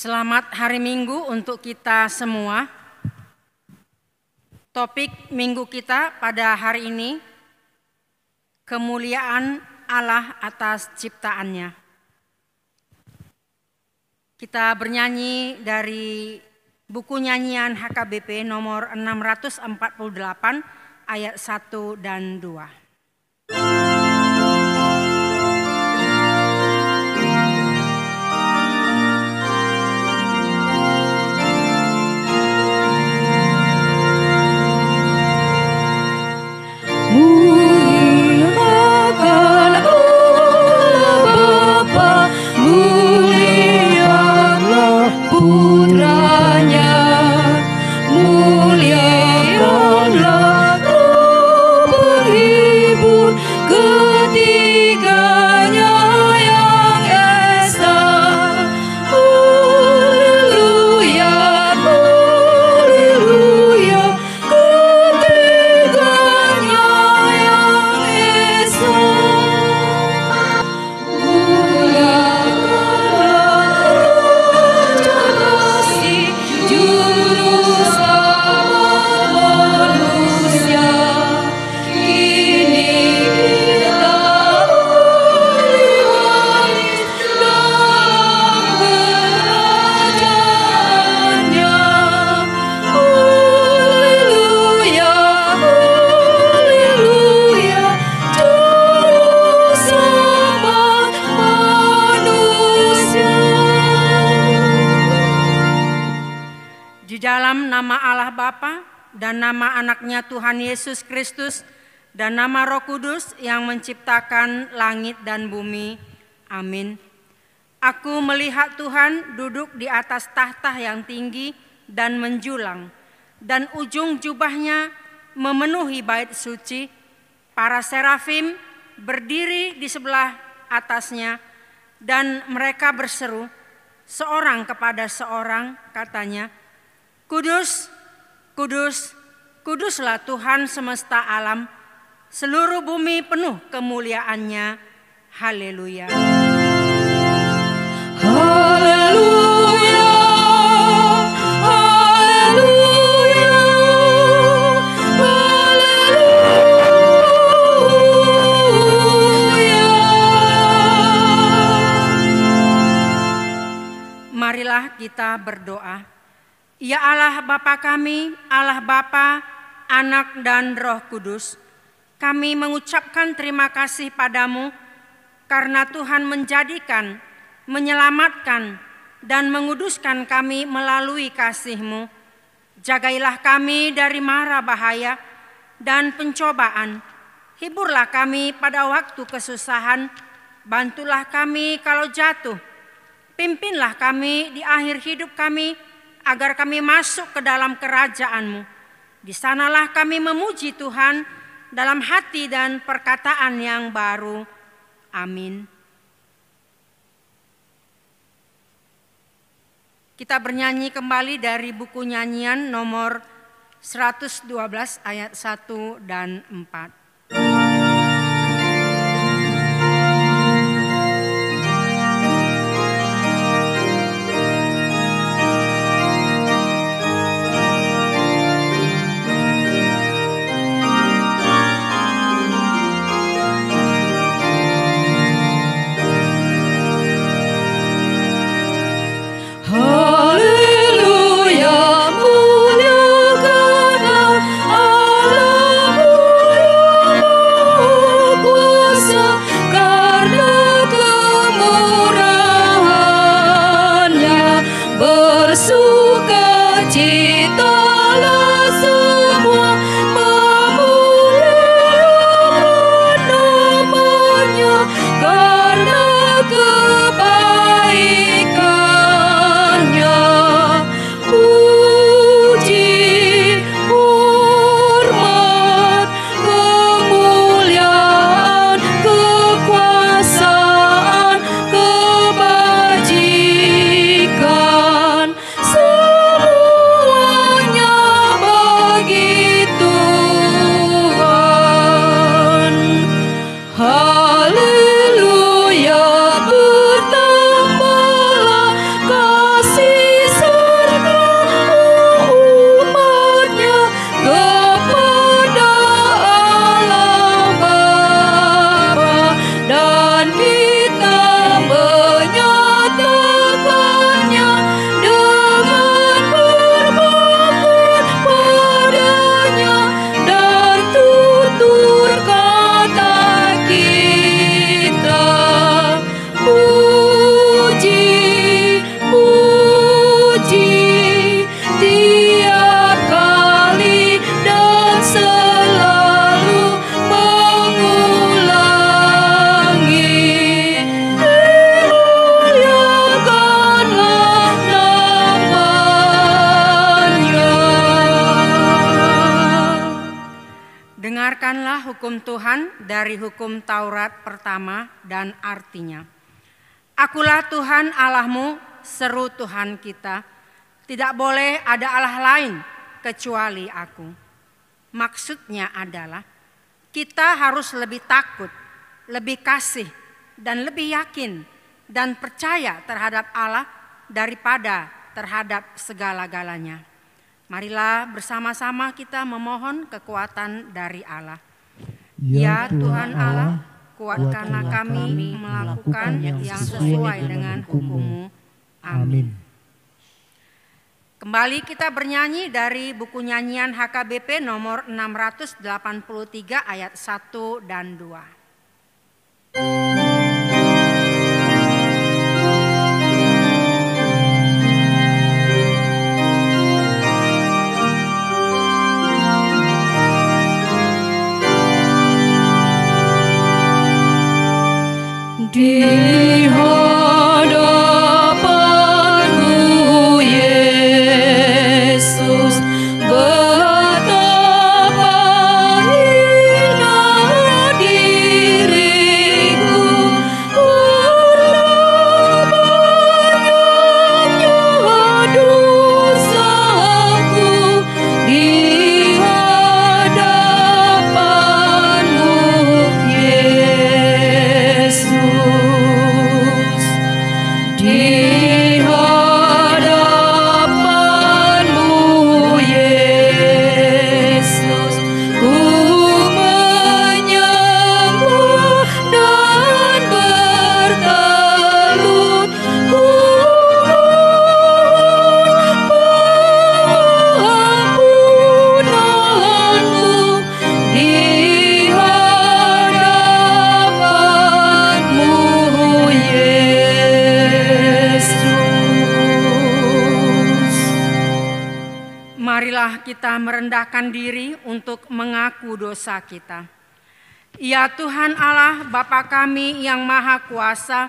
Selamat hari Minggu untuk kita semua. Topik minggu kita pada hari ini, kemuliaan Allah atas ciptaannya. Kita bernyanyi dari buku nyanyian HKBP nomor 648 ayat 1 dan 2. Muliakan Allah Bapa, muliakanlah Putranya, muliakanlah Roh penghibur, ketiganya yang esa. Haleluya, haleluya, ketiganya yang esa. Muliakanlah Raja Kasih, Juru Selamat manusia. Kini kita ahli-waris dalam kerajaannya. Haleluya, haleluya, Juru Selamat manusia. Di dalam nama Allah Bapa dan nama anaknya Tuhan Yesus Kristus dan nama Roh Kudus yang menciptakan langit dan bumi. Amin. Aku melihat Tuhan duduk di atas tahta yang tinggi dan menjulang, dan ujung jubahnya memenuhi bait suci. Para serafim berdiri di sebelah atasnya, dan mereka berseru seorang kepada seorang, katanya, Kudus, kudus, kuduslah Tuhan semesta alam, seluruh bumi penuh kemuliaannya. Haleluya. Haleluya, haleluya, haleluya. Marilah kita berdoa. Ya Allah Bapa kami, Allah Bapa, Anak dan Roh Kudus, kami mengucapkan terima kasih padamu karena Tuhan menjadikan, menyelamatkan, dan menguduskan kami melalui kasih-Mu. Jagailah kami dari mara bahaya dan pencobaan. Hiburlah kami pada waktu kesusahan, bantulah kami kalau jatuh. Pimpinlah kami di akhir hidup kami, agar kami masuk ke dalam kerajaan-Mu. Di sanalah kami memuji Tuhan dalam hati dan perkataan yang baru. Amin. Kita bernyanyi kembali dari buku nyanyian nomor 112 ayat 1 dan 4. Haleluya, muliakanlah Allah, muliakanlah hukum Tuhan dari hukum Taurat pertama dan artinya. Akulah Tuhan Allahmu, seru Tuhan kita. Tidak boleh ada Allah lain kecuali aku. Maksudnya adalah kita harus lebih takut, lebih kasih, dan lebih yakin dan percaya terhadap Allah daripada terhadap segala-galanya. Marilah bersama-sama kita memohon kekuatan dari Allah. Ya Tuhan Allah, kuatkanlah kami melakukan yang sesuai dengan hukum-Mu. Amin. Kembali kita bernyanyi dari buku nyanyian HKBP nomor 683 ayat 1 dan 2. Di hadapan-Mu Yesus, betapa hina diriku, betapa banyaknya dosaku di hadapan-Mu Yesus. Di hadapan-Mu Yesus, ku menyembah dan bertelut, ku mohon ampunan-Mu di hadapan-Mu Yesus. Marilah kita merendahkan diri untuk mengaku dosa kita. Ya Tuhan Allah, Bapa kami yang Maha Kuasa,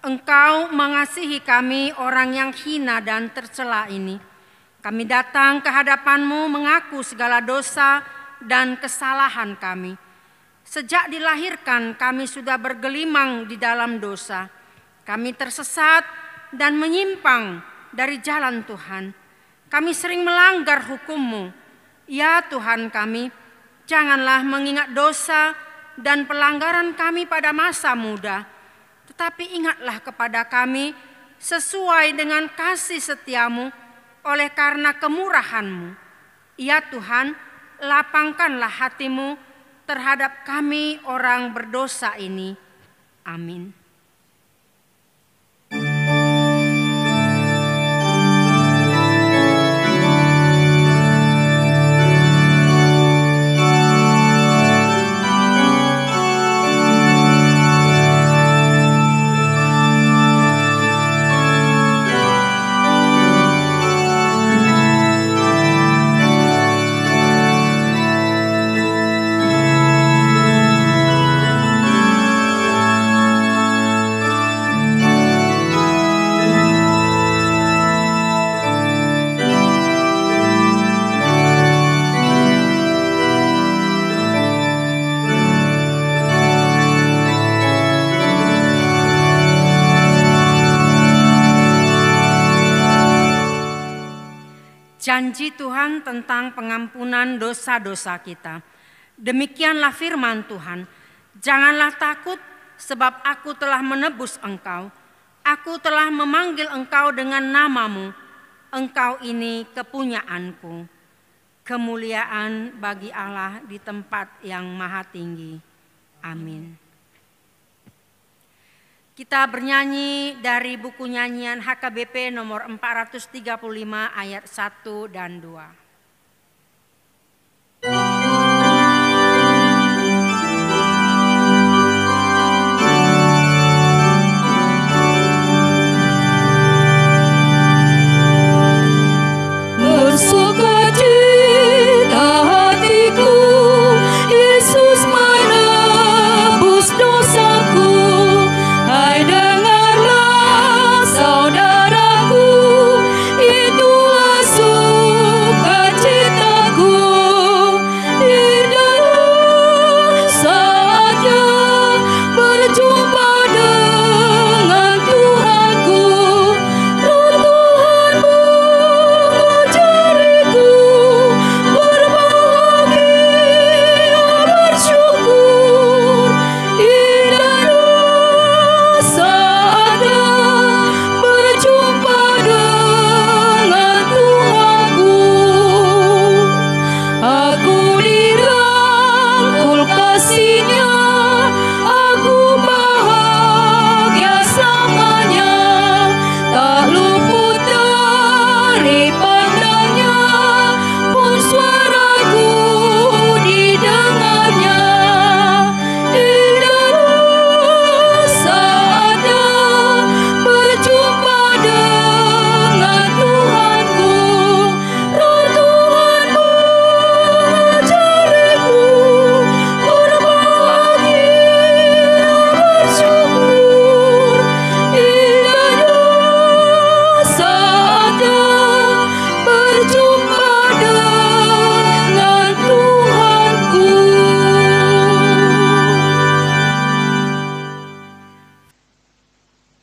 Engkau mengasihi kami orang yang hina dan tercela ini. Kami datang ke hadapan-Mu mengaku segala dosa dan kesalahan kami. Sejak dilahirkan kami sudah bergelimang di dalam dosa. Kami tersesat dan menyimpang dari jalan Tuhan. Kami sering melanggar hukum-Mu. Ya Tuhan kami, janganlah mengingat dosa dan pelanggaran kami pada masa muda, tetapi ingatlah kepada kami sesuai dengan kasih setia-Mu oleh karena kemurahan-Mu. Ya Tuhan, lapangkanlah hati-Mu terhadap kami orang berdosa ini. Amin. Janji Tuhan tentang pengampunan dosa-dosa kita. Demikianlah firman Tuhan. Janganlah takut, sebab aku telah menebus engkau. Aku telah memanggil engkau dengan namamu. Engkau ini kepunyaanku. Kemuliaan bagi Allah di tempat yang maha tinggi. Amin. Kita bernyanyi dari buku nyanyian HKBP nomor 435 ayat 1 dan 2. Bersukacita hatiku, Yesus menebus dosaku. Hai dengarlah saudaraku, itulah suka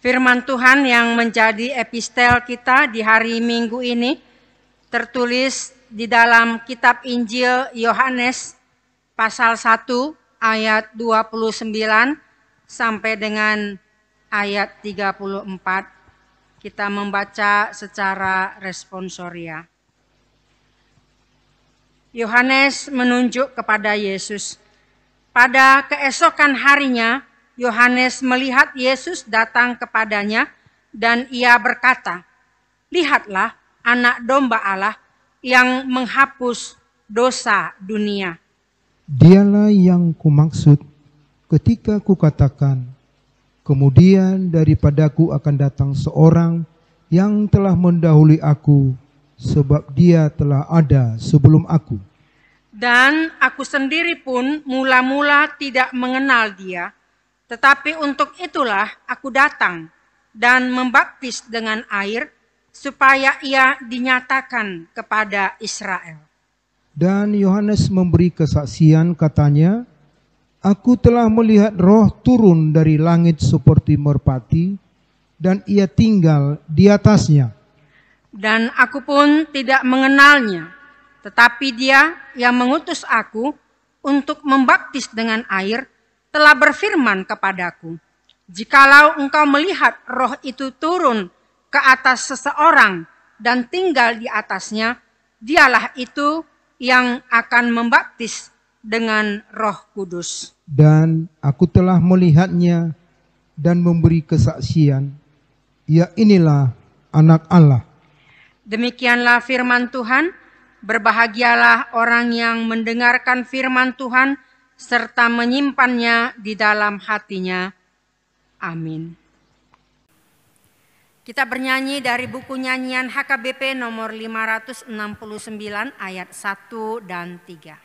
Firman Tuhan yang menjadi epistel kita di hari Minggu ini tertulis di dalam kitab Injil Yohanes pasal 1 ayat 29 sampai dengan ayat 34. Kita membaca secara responsoria. Yohanes menunjuk kepada Yesus. Pada keesokan harinya, Yohanes melihat Yesus datang kepadanya dan ia berkata, "Lihatlah Anak Domba Allah yang menghapus dosa dunia." Dialah yang kumaksud ketika kukatakan, kemudian daripadaku akan datang seorang yang telah mendahului aku, sebab dia telah ada sebelum aku. Dan aku sendiri pun mula-mula tidak mengenal dia, tetapi untuk itulah aku datang dan membaptis dengan air, supaya ia dinyatakan kepada Israel. Dan Yohanes memberi kesaksian, katanya, "Aku telah melihat Roh turun dari langit seperti merpati, dan ia tinggal di atasnya. Dan aku pun tidak mengenalnya, tetapi dia yang mengutus aku untuk membaptis dengan air telah berfirman kepadaku, jikalau engkau melihat Roh itu turun ke atas seseorang dan tinggal di atasnya, dialah itu yang akan membaptis dengan Roh Kudus. Dan aku telah melihatnya dan memberi kesaksian, ya inilah Anak Allah." Demikianlah firman Tuhan. Berbahagialah orang yang mendengarkan firman Tuhan serta menyimpannya di dalam hatinya. Amin. Kita bernyanyi dari buku nyanyian HKBP nomor 569 ayat 1 dan 3.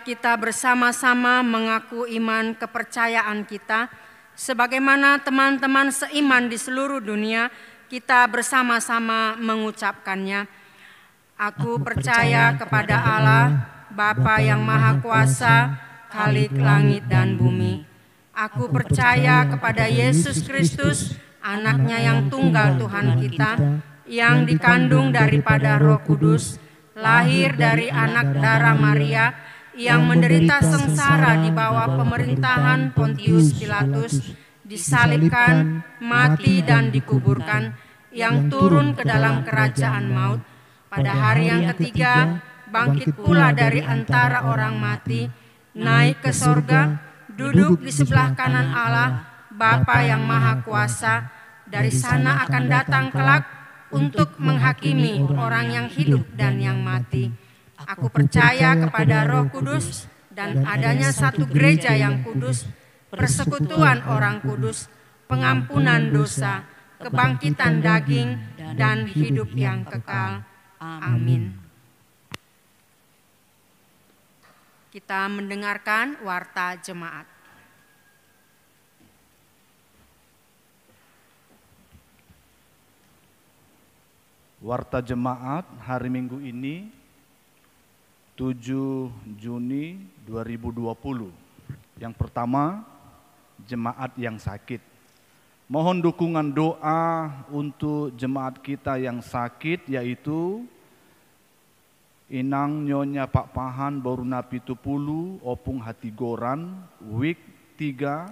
Kita bersama-sama mengaku iman kepercayaan kita, sebagaimana teman-teman seiman di seluruh dunia, kita bersama-sama mengucapkannya. Aku percaya kepada Allah, Bapa yang Maha Kuasa, Khalik langit dan bumi. Aku percaya kepada Yesus Kristus, Anaknya yang tunggal Tuhan kita, yang dikandung daripada Roh Kudus, lahir dari anak darah Maria, yang menderita sengsara di bawah pemerintahan Pontius Pilatus, disalibkan, mati dan dikuburkan, yang turun ke dalam kerajaan maut, pada hari yang ketiga bangkit pula dari antara orang mati, naik ke sorga, duduk di sebelah kanan Allah, Bapa yang Maha Kuasa. Dari sana akan datang kelak untuk menghakimi orang yang hidup dan yang mati. Aku percaya kepada Roh Kudus dan adanya satu gereja yang kudus, persekutuan orang kudus, pengampunan dosa, kebangkitan daging, dan hidup yang kekal. Amin. Kita mendengarkan warta jemaat. Warta jemaat hari Minggu ini 7 Juni 2020. Yang pertama, jemaat yang sakit. Mohon dukungan doa untuk jemaat kita yang sakit, yaitu Inang Nyonya Pak Pahan Boruna Pitupulu Opung Hatigoran week 3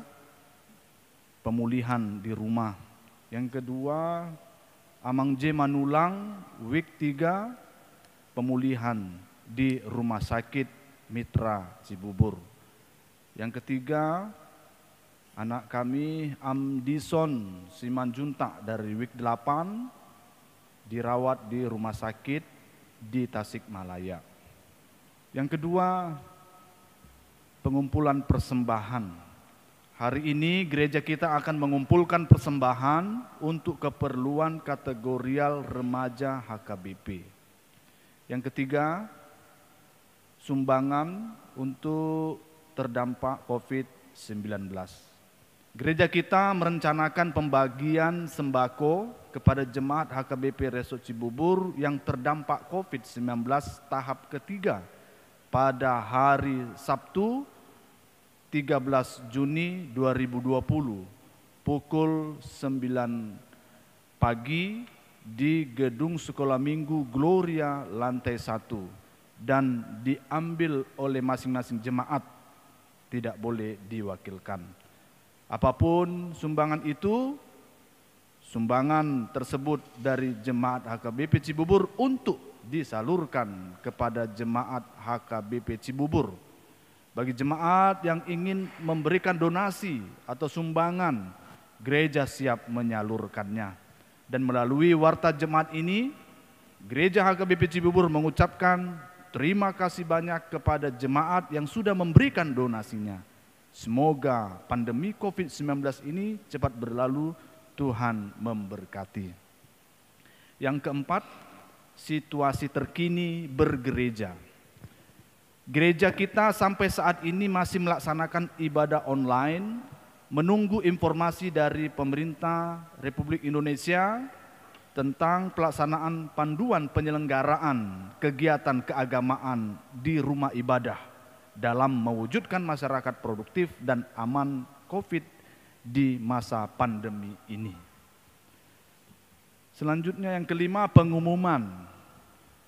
pemulihan di rumah. Yang kedua, Amang J Manulang week 3 pemulihan di Rumah Sakit Mitra Cibubur. Yang ketiga, anak kami Amdison Simanjuntak dari week 8 dirawat di Rumah Sakit di Tasikmalaya. Yang kedua, pengumpulan persembahan. Hari ini gereja kita akan mengumpulkan persembahan untuk keperluan kategorial remaja HKBP. Yang ketiga, sumbangan untuk terdampak COVID-19. Gereja kita merencanakan pembagian sembako kepada jemaat HKBP Resort Cibubur yang terdampak COVID-19 tahap ketiga pada hari Sabtu 13 Juni 2020 pukul 9 pagi di Gedung Sekolah Minggu Gloria lantai 1 dan diambil oleh masing-masing jemaat, tidak boleh diwakilkan. Apapun sumbangan itu, sumbangan tersebut dari jemaat HKBP Cibubur untuk disalurkan kepada jemaat HKBP Cibubur. Bagi jemaat yang ingin memberikan donasi atau sumbangan, gereja siap menyalurkannya. Dan melalui warta jemaat ini, gereja HKBP Cibubur mengucapkan terima kasih banyak kepada jemaat yang sudah memberikan donasinya. Semoga pandemi COVID-19 ini cepat berlalu, Tuhan memberkati. Yang keempat, situasi terkini bergereja. Gereja kita sampai saat ini masih melaksanakan ibadah online, menunggu informasi dari pemerintah Republik Indonesia tentang pelaksanaan panduan penyelenggaraan kegiatan keagamaan di rumah ibadah dalam mewujudkan masyarakat produktif dan aman COVID di masa pandemi ini. Selanjutnya yang kelima, pengumuman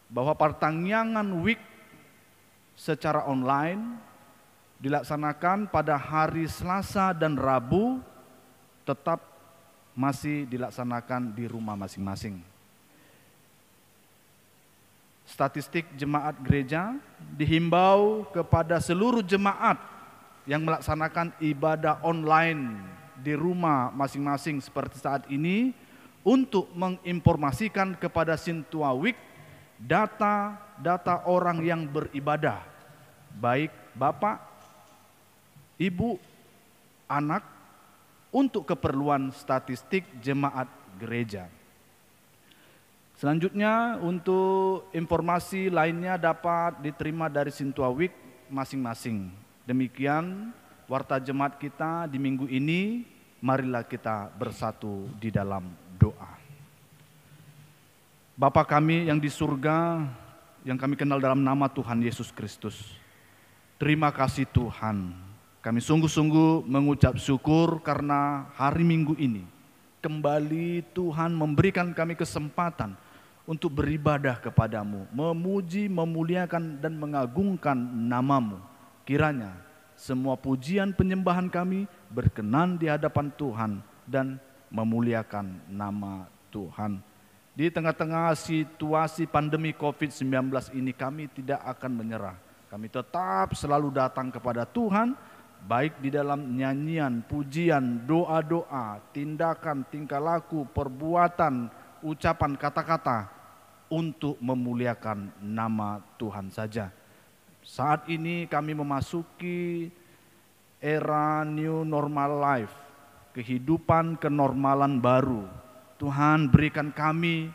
bahwa pertangyangan week secara online dilaksanakan pada hari Selasa dan Rabu, tetap masih dilaksanakan di rumah masing-masing. Statistik jemaat gereja dihimbau kepada seluruh jemaat yang melaksanakan ibadah online di rumah masing-masing seperti saat ini untuk menginformasikan kepada Sintua Week data orang yang beribadah, baik bapak, ibu, anak, untuk keperluan statistik jemaat gereja. Selanjutnya, untuk informasi lainnya dapat diterima dari Sintua Week masing-masing. Demikian warta jemaat kita di minggu ini. Marilah kita bersatu di dalam doa. Bapa kami yang di surga, yang kami kenal dalam nama Tuhan Yesus Kristus. Terima kasih Tuhan. Kami sungguh-sungguh mengucap syukur karena hari Minggu ini kembali Tuhan memberikan kami kesempatan untuk beribadah kepadamu, memuji, memuliakan dan mengagungkan namamu. Kiranya semua pujian penyembahan kami berkenan di hadapan Tuhan dan memuliakan nama Tuhan. Di tengah-tengah situasi pandemi COVID-19 ini kami tidak akan menyerah. Kami tetap selalu datang kepada Tuhan, baik di dalam nyanyian, pujian, doa-doa, tindakan, tingkah laku, perbuatan, ucapan, kata-kata, untuk memuliakan nama Tuhan saja. Saat ini kami memasuki era new normal life, kehidupan kenormalan baru. Tuhan berikan kami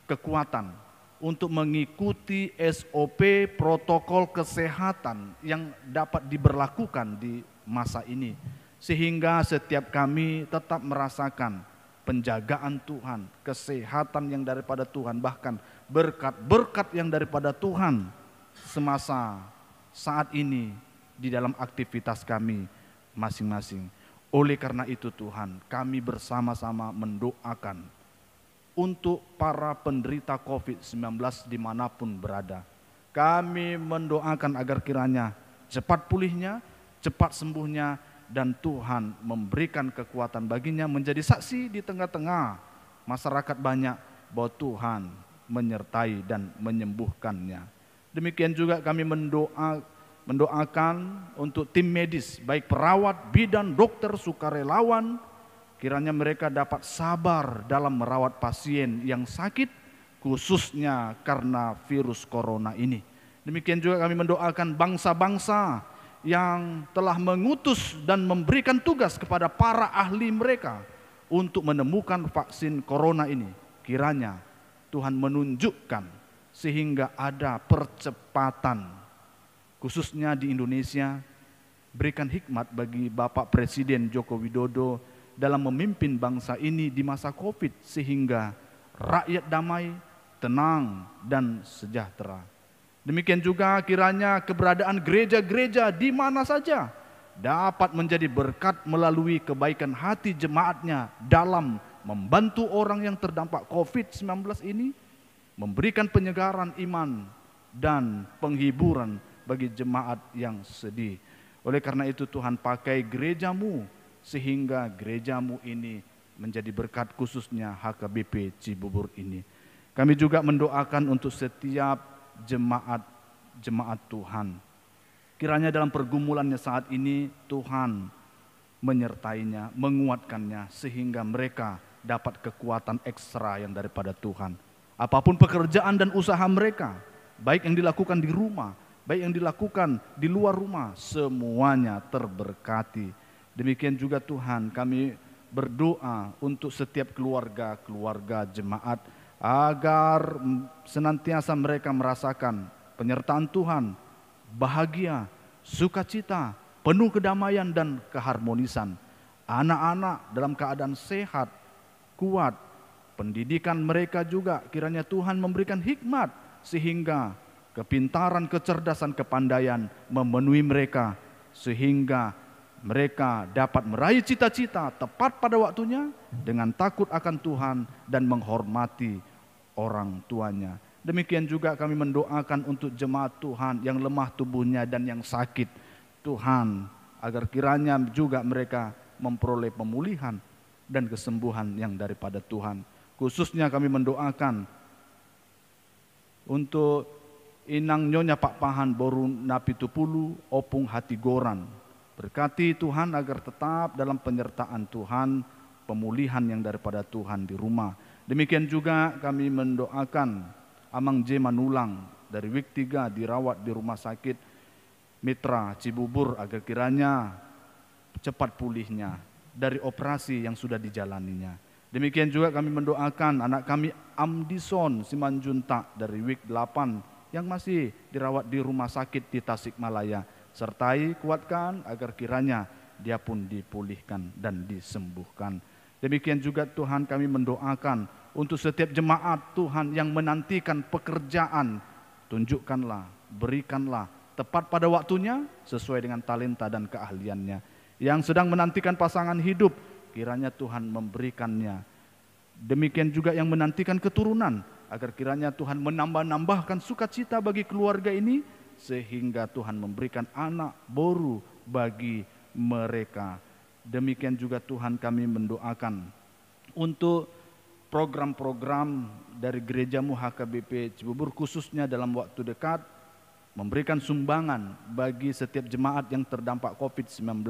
kekuatan untuk mengikuti SOP protokol kesehatan yang dapat diberlakukan di masa ini. Sehingga setiap kami tetap merasakan penjagaan Tuhan, kesehatan yang daripada Tuhan, bahkan berkat-berkat yang daripada Tuhan semasa saat ini di dalam aktivitas kami masing-masing. Oleh karena itu Tuhan, kami bersama-sama mendoakan untuk para penderita COVID-19 dimanapun berada. Kami mendoakan agar kiranya cepat pulihnya, cepat sembuhnya, dan Tuhan memberikan kekuatan baginya menjadi saksi di tengah-tengah masyarakat banyak bahwa Tuhan menyertai dan menyembuhkannya. Demikian juga kami mendoakan untuk tim medis, baik perawat, bidan, dokter, sukarelawan, kiranya mereka dapat sabar dalam merawat pasien yang sakit, khususnya karena virus corona ini. Demikian juga kami mendoakan bangsa-bangsa yang telah mengutus dan memberikan tugas kepada para ahli mereka untuk menemukan vaksin corona ini. Kiranya Tuhan menunjukkan sehingga ada percepatan, khususnya di Indonesia. Berikan hikmat bagi Bapak Presiden Joko Widodo dalam memimpin bangsa ini di masa COVID, sehingga rakyat damai, tenang, dan sejahtera. Demikian juga kiranya keberadaan gereja-gereja di mana saja dapat menjadi berkat melalui kebaikan hati jemaatnya dalam membantu orang yang terdampak COVID-19 ini, memberikan penyegaran iman dan penghiburan bagi jemaat yang sedih. Oleh karena itu Tuhan pakai gerejamu sehingga gerejamu ini menjadi berkat, khususnya HKBP Cibubur ini. Kami juga mendoakan untuk setiap jemaat Tuhan. Kiranya dalam pergumulannya saat ini Tuhan menyertainya, menguatkannya sehingga mereka dapat kekuatan ekstra yang daripada Tuhan. Apapun pekerjaan dan usaha mereka, baik yang dilakukan di rumah, baik yang dilakukan di luar rumah, semuanya terberkati. Demikian juga Tuhan, kami berdoa untuk setiap keluarga jemaat, agar senantiasa mereka merasakan penyertaan Tuhan, bahagia, sukacita, penuh kedamaian dan keharmonisan. Anak-anak dalam keadaan sehat, kuat, pendidikan mereka juga kiranya Tuhan memberikan hikmat sehingga kepintaran, kecerdasan, kepandaian memenuhi mereka sehingga mereka dapat meraih cita-cita tepat pada waktunya dengan takut akan Tuhan dan menghormati orang tuanya. Demikian juga kami mendoakan untuk jemaat Tuhan yang lemah tubuhnya dan yang sakit. Tuhan, agar kiranya juga mereka memperoleh pemulihan dan kesembuhan yang daripada Tuhan. Khususnya kami mendoakan untuk Inang Nyonya Pak Pahan Boru Napitupulu Opung Hatigoran. Berkati Tuhan agar tetap dalam penyertaan Tuhan, pemulihan yang daripada Tuhan di rumah. Demikian juga kami mendoakan Amang J. Manulang dari Week 3 dirawat di rumah sakit Mitra Cibubur agar kiranya cepat pulihnya dari operasi yang sudah dijalaninya. Demikian juga kami mendoakan anak kami Amdison Simanjuntak dari Week 8 yang masih dirawat di rumah sakit di Tasikmalaya. Sertai kuatkan agar kiranya dia pun dipulihkan dan disembuhkan. Demikian juga Tuhan kami mendoakan untuk setiap jemaat Tuhan yang menantikan pekerjaan. Tunjukkanlah, berikanlah tepat pada waktunya sesuai dengan talenta dan keahliannya. Yang sedang menantikan pasangan hidup, kiranya Tuhan memberikannya. Demikian juga yang menantikan keturunan, agar kiranya Tuhan menambah-nambahkan sukacita bagi keluarga ini, sehingga Tuhan memberikan anak boru bagi mereka. Demikian juga Tuhan kami mendoakan untuk program-program dari gerejamu HKBP Cibubur khususnya dalam waktu dekat memberikan sumbangan bagi setiap jemaat yang terdampak COVID-19.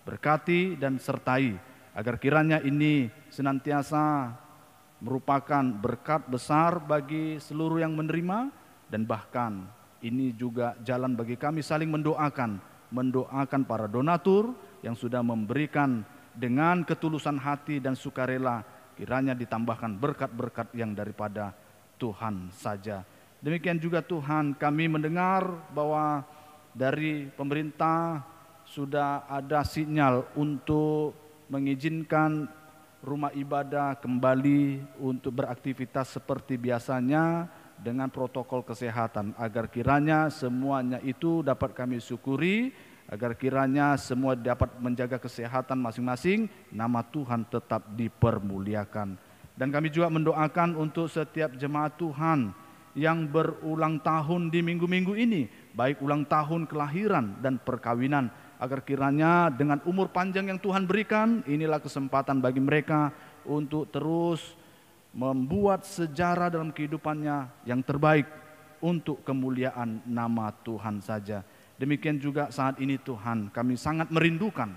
Berkati dan sertai agar kiranya ini senantiasa merupakan berkat besar bagi seluruh yang menerima, dan bahkan ini juga jalan bagi kami saling mendoakan para donatur yang sudah memberikan dengan ketulusan hati dan sukarela, kiranya ditambahkan berkat-berkat yang daripada Tuhan saja. Demikian juga Tuhan, kami mendengar bahwa dari pemerintah sudah ada sinyal untuk mengizinkan rumah ibadah kembali untuk beraktivitas seperti biasanya dengan protokol kesehatan, agar kiranya semuanya itu dapat kami syukuri, agar kiranya semua dapat menjaga kesehatan masing-masing, nama Tuhan tetap dipermuliakan. Dan kami juga mendoakan untuk setiap jemaat Tuhan yang berulang tahun di minggu-minggu ini, baik ulang tahun kelahiran dan perkawinan, agar kiranya dengan umur panjang yang Tuhan berikan, inilah kesempatan bagi mereka untuk terus membuat sejarah dalam kehidupannya yang terbaik untuk kemuliaan nama Tuhan saja. Demikian juga saat ini Tuhan, kami sangat merindukan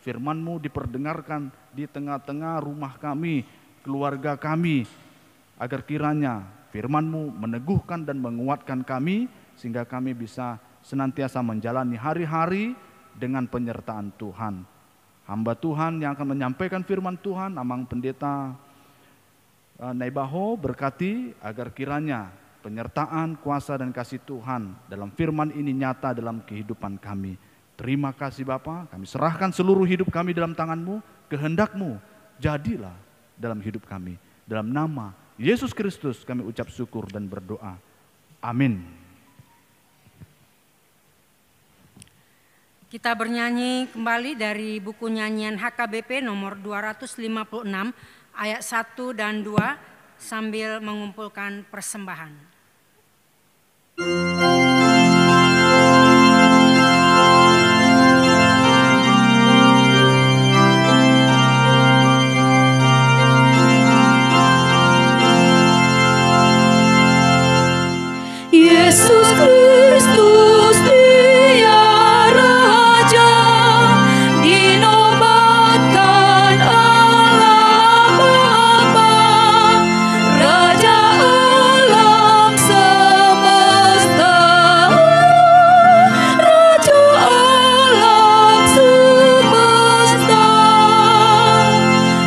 firman-Mu diperdengarkan di tengah-tengah rumah kami, keluarga kami, agar kiranya firman-Mu meneguhkan dan menguatkan kami, sehingga kami bisa senantiasa menjalani hari-hari dengan penyertaan Tuhan. Hamba Tuhan yang akan menyampaikan firman Tuhan, Amang Pendeta Naibaho, berkati agar kiranya penyertaan, kuasa dan kasih Tuhan dalam firman ini nyata dalam kehidupan kami. Terima kasih Bapa, kami serahkan seluruh hidup kami dalam tangan-Mu, kehendak-Mu jadilah dalam hidup kami. Dalam nama Yesus Kristus kami ucap syukur dan berdoa. Amin. Kita bernyanyi kembali dari buku nyanyian HKBP nomor 256 ayat 1 dan 2 sambil mengumpulkan persembahan. Yesus Kristus Dia Raja, dinobatkan Allah Bapa, Raja alam semesta, Raja alam semesta.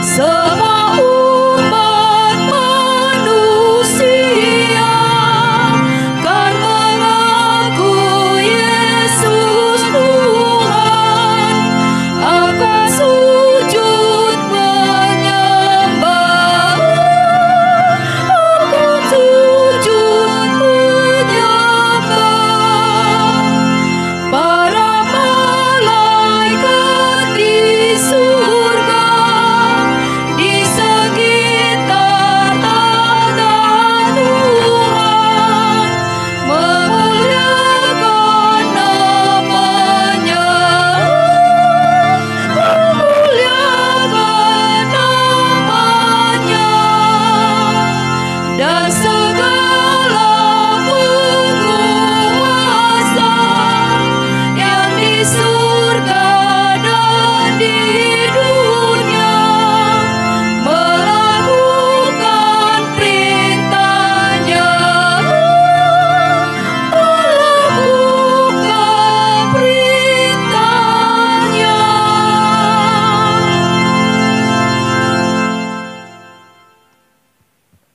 Semua umat manusia kan mengaku Yesus Tuhan, akan sujud menyembah, akan sujud menyembah. Para malaikat di surga, di sekitar tahta Tuhan, memuliakan namanya, memuliakan namanya. Dan segala penguasa yang di surga dan di dunia melakukan perintahnya, melakukan perintahnya.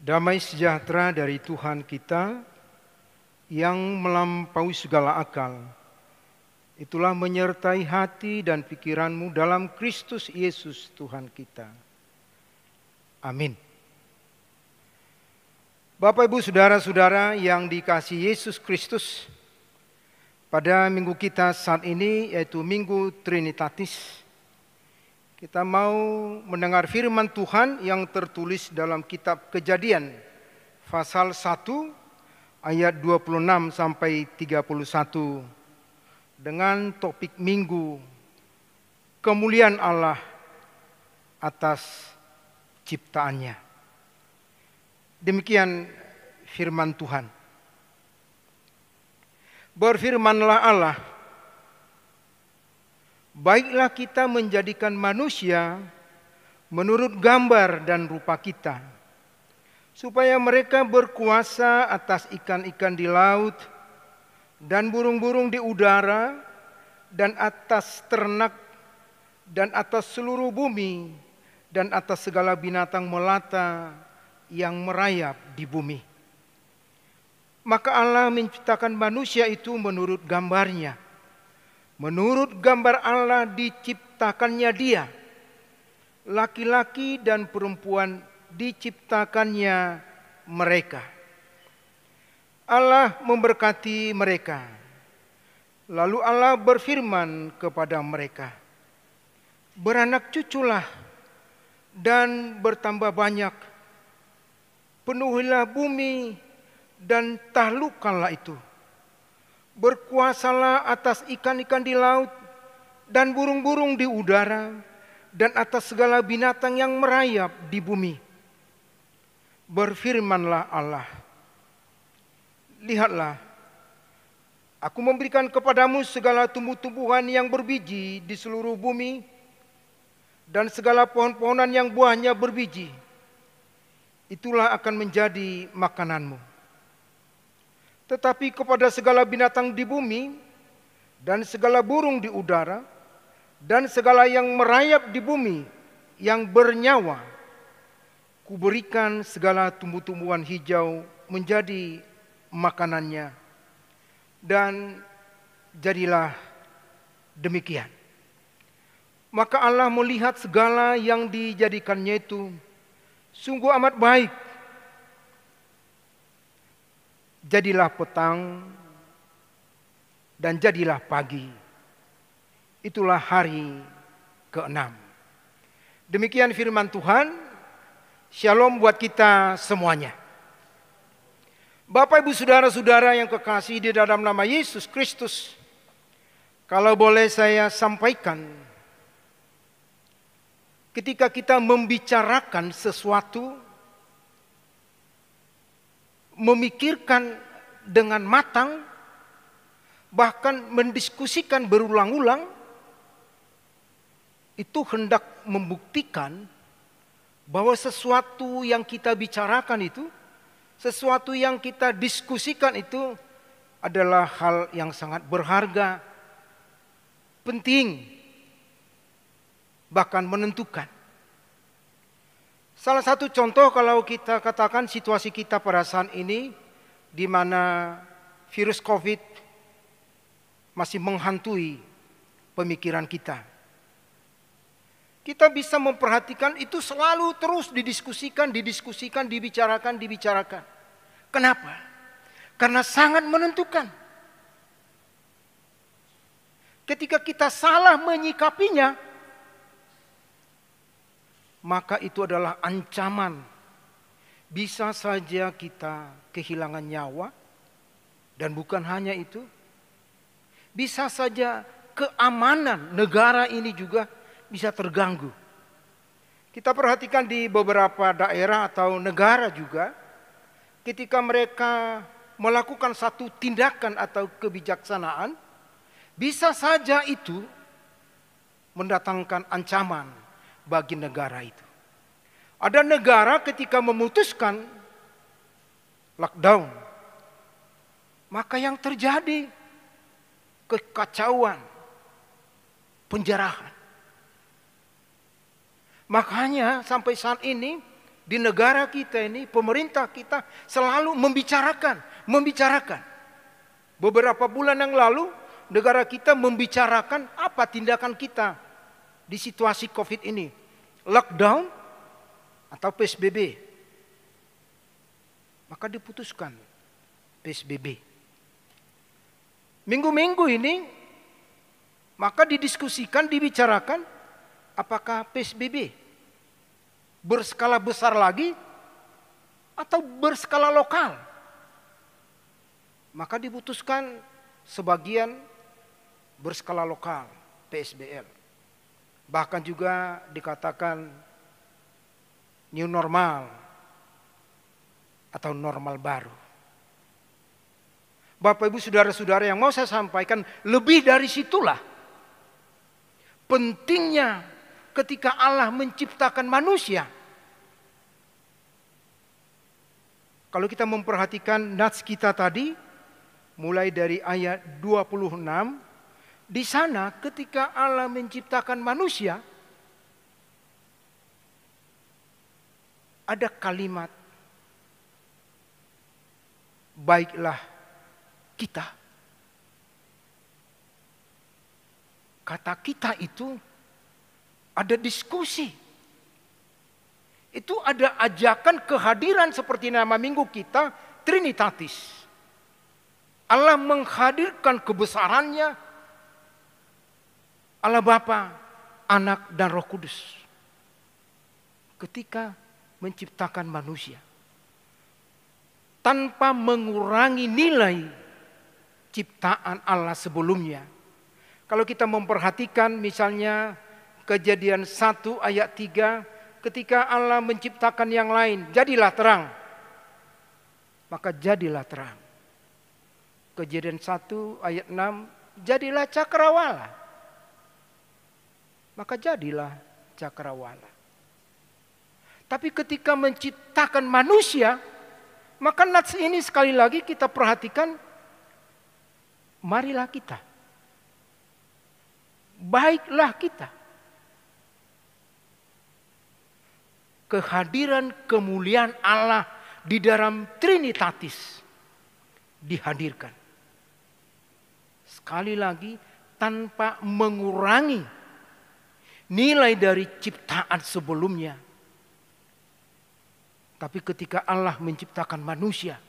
Damai sejahtera dari Tuhan kita yang melampaui segala akal, itulah menyertai hati dan pikiranmu dalam Kristus Yesus Tuhan kita. Amin. Bapak, Ibu, Saudara-saudara yang dikasihi Yesus Kristus, pada minggu kita saat ini yaitu Minggu Trinitatis, kita mau mendengar firman Tuhan yang tertulis dalam kitab Kejadian pasal 1 ayat 26 sampai 31 dengan topik minggu kemuliaan Allah atas ciptaannya. Demikian firman Tuhan. Berfirmanlah Allah, baiklah kita menjadikan manusia menurut gambar dan rupa kita, supaya mereka berkuasa atas ikan-ikan di laut dan burung-burung di udara dan atas ternak dan atas seluruh bumi dan atas segala binatang melata yang merayap di bumi. Maka Allah menciptakan manusia itu menurut gambarnya. Menurut gambar Allah diciptakannya dia. Laki-laki dan perempuan diciptakannya mereka. Allah memberkati mereka. Lalu Allah berfirman kepada mereka, beranak cuculah dan bertambah banyak. Penuhilah bumi dan taklukkanlah itu. Berkuasalah atas ikan-ikan di laut dan burung-burung di udara dan atas segala binatang yang merayap di bumi. Berfirmanlah Allah, lihatlah, aku memberikan kepadamu segala tumbuh-tumbuhan yang berbiji di seluruh bumi dan segala pohon-pohonan yang buahnya berbiji. Itulah akan menjadi makananmu. Tetapi kepada segala binatang di bumi dan segala burung di udara dan segala yang merayap di bumi yang bernyawa, kuberikan segala tumbuh-tumbuhan hijau menjadi makanannya. Dan jadilah demikian. Maka Allah melihat segala yang dijadikannya itu sungguh amat baik. Jadilah petang dan jadilah pagi. Itulah hari ke-6. Demikian firman Tuhan. Shalom buat kita semuanya. Bapak Ibu Saudara-saudara yang kekasih di dalam nama Yesus Kristus, kalau boleh saya sampaikan, ketika kita membicarakan sesuatu, memikirkan dengan matang, bahkan mendiskusikan berulang-ulang, itu hendak membuktikan bahwa sesuatu yang kita bicarakan itu, sesuatu yang kita diskusikan itu adalah hal yang sangat berharga, penting, bahkan menentukan. Salah satu contoh kalau kita katakan situasi kita pada saat ini, di mana virus COVID masih menghantui pemikiran kita. Kita bisa memperhatikan itu selalu terus didiskusikan, dibicarakan. Kenapa? Karena sangat menentukan. Ketika kita salah menyikapinya, maka itu adalah ancaman. Bisa saja kita kehilangan nyawa, dan bukan hanya itu, bisa saja keamanan negara ini juga bisa terganggu. Kita perhatikan di beberapa daerah atau negara juga, ketika mereka melakukan satu tindakan atau kebijaksanaan, bisa saja itu mendatangkan ancaman bagi negara itu. Ada negara ketika memutuskan lockdown, maka yang terjadi kekacauan, penjarahan. Makanya sampai saat ini di negara kita ini, pemerintah kita selalu membicarakan. Beberapa bulan yang lalu negara kita membicarakan apa tindakan kita di situasi COVID ini. Lockdown atau PSBB. Maka diputuskan PSBB. Minggu-minggu ini maka didiskusikan, dibicarakan apakah PSBB berskala besar lagi atau berskala lokal. Maka diputuskan sebagian berskala lokal, PSBL. Bahkan juga dikatakan new normal. atau normal baru. Bapak Ibu saudara-saudara yang mau saya sampaikan, lebih dari situlah pentingnya ketika Allah menciptakan manusia. Kalau kita memperhatikan nats kita tadi, mulai dari ayat 26, di sana ketika Allah menciptakan manusia, ada kalimat, baiklah kita. Kata kita itu ada diskusi. Itu ada ajakan kehadiran seperti nama minggu kita, Trinitatis. Allah menghadirkan kebesarannya, Allah Bapa, Anak, dan Roh Kudus. Ketika menciptakan manusia. Tanpa mengurangi nilai ciptaan Allah sebelumnya. Kalau kita memperhatikan misalnya Kejadian 1 ayat 3, ketika Allah menciptakan yang lain, jadilah terang. Maka jadilah terang. Kejadian 1 ayat 6, jadilah cakrawala. Maka jadilah cakrawala. Tapi ketika menciptakan manusia, maka nats ini sekali lagi kita perhatikan, marilah kita. Baiklah kita. Kehadiran kemuliaan Allah di dalam Trinitatis dihadirkan. Sekali lagi tanpa mengurangi nilai dari ciptaan sebelumnya. Tapi ketika Allah menciptakan manusia,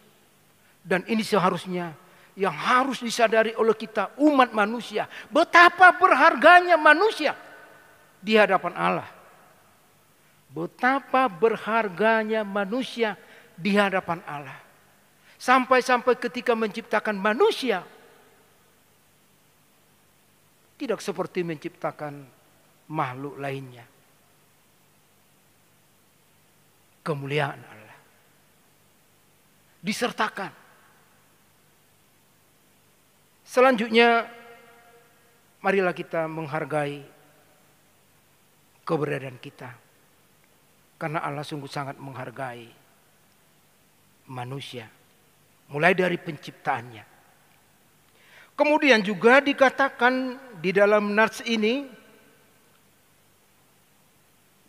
dan ini seharusnya yang harus disadari oleh kita umat manusia, betapa berharganya manusia di hadapan Allah. Betapa berharganya manusia di hadapan Allah. Sampai-sampai ketika menciptakan manusia, tidak seperti menciptakan makhluk lainnya. Kemuliaan Allah disertakan. Selanjutnya, marilah kita menghargai keberadaan kita. Karena Allah sungguh sangat menghargai manusia. Mulai dari penciptaannya. Kemudian juga dikatakan di dalam nats ini,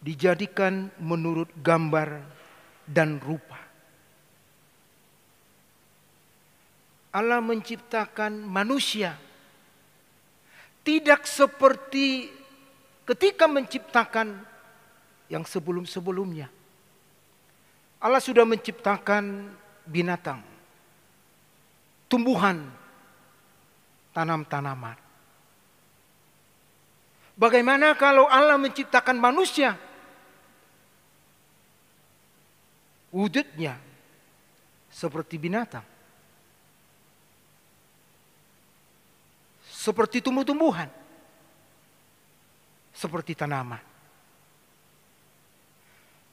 dijadikan menurut gambar dan rupa. Allah menciptakan manusia tidak seperti ketika menciptakan yang sebelum-sebelumnya. Allah sudah menciptakan binatang, tumbuhan, tanam-tanaman. Bagaimana kalau Allah menciptakan manusia? Wujudnya seperti binatang, seperti tumbuh-tumbuhan, seperti tanaman.